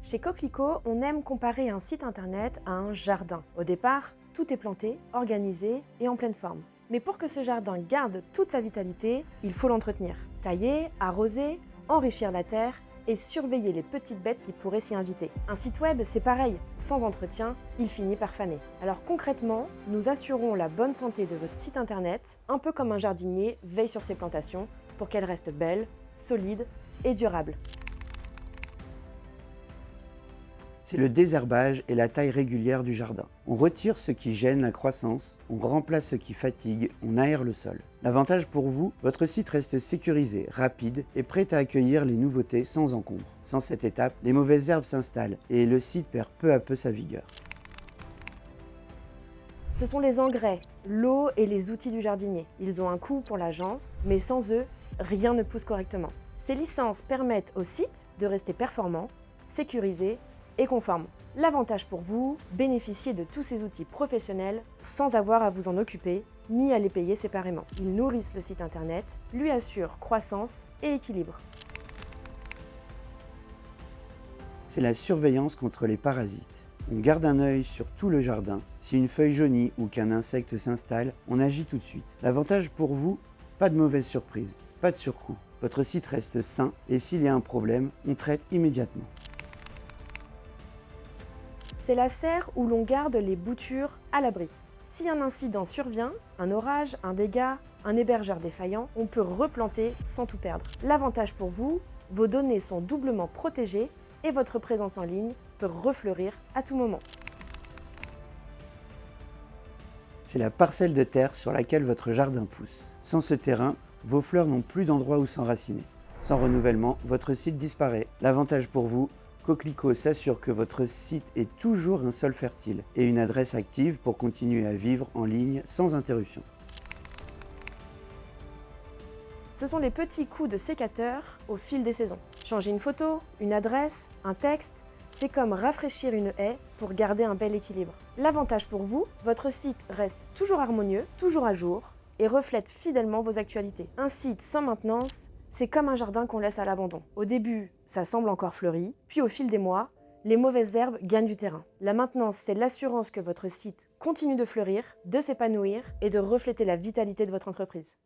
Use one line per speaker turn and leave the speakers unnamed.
Chez Coquelicot, on aime comparer un site internet à un jardin. Au départ, tout est planté, organisé et en pleine forme. Mais pour que ce jardin garde toute sa vitalité, il faut l'entretenir. Tailler, arroser, enrichir la terre et surveiller les petites bêtes qui pourraient s'y inviter. Un site web, c'est pareil, sans entretien, il finit par faner. Alors concrètement, nous assurons la bonne santé de votre site internet, un peu comme un jardinier veille sur ses plantations pour qu'elles restent belles, solides et durables.
C'est le désherbage et la taille régulière du jardin. On retire ce qui gêne la croissance, on remplace ce qui fatigue, on aère le sol. L'avantage pour vous, votre site reste sécurisé, rapide et prêt à accueillir les nouveautés sans encombre. Sans cette étape, les mauvaises herbes s'installent et le site perd peu à peu sa vigueur.
Ce sont les engrais, l'eau et les outils du jardinier. Ils ont un coût pour l'agence, mais sans eux, rien ne pousse correctement. Ces licences permettent au site de rester performant, sécurisé et conforme. L'avantage pour vous, bénéficier de tous ces outils professionnels sans avoir à vous en occuper ni à les payer séparément. Ils nourrissent le site internet, lui assurent croissance et équilibre.
C'est la surveillance contre les parasites. On garde un œil sur tout le jardin. Si une feuille jaunit ou qu'un insecte s'installe, on agit tout de suite. L'avantage pour vous, pas de mauvaise surprise, pas de surcoût. Votre site reste sain et s'il y a un problème, on traite immédiatement.
C'est la serre où l'on garde les boutures à l'abri. Si un incident survient, un orage, un dégât, un hébergeur défaillant, on peut replanter sans tout perdre. L'avantage pour vous, vos données sont doublement protégées et votre présence en ligne peut refleurir à tout moment.
C'est la parcelle de terre sur laquelle votre jardin pousse. Sans ce terrain, vos fleurs n'ont plus d'endroit où s'enraciner. Sans renouvellement, votre site disparaît. L'avantage pour vous, Coquelicot s'assure que votre site est toujours un sol fertile et une adresse active pour continuer à vivre en ligne sans interruption.
Ce sont les petits coups de sécateur au fil des saisons. Changer une photo, une adresse, un texte, c'est comme rafraîchir une haie pour garder un bel équilibre. L'avantage pour vous, votre site reste toujours harmonieux, toujours à jour et reflète fidèlement vos actualités. Un site sans maintenance, c'est comme un jardin qu'on laisse à l'abandon. Au début, ça semble encore fleuri, puis au fil des mois, les mauvaises herbes gagnent du terrain. La maintenance, c'est l'assurance que votre site continue de fleurir, de s'épanouir et de refléter la vitalité de votre entreprise.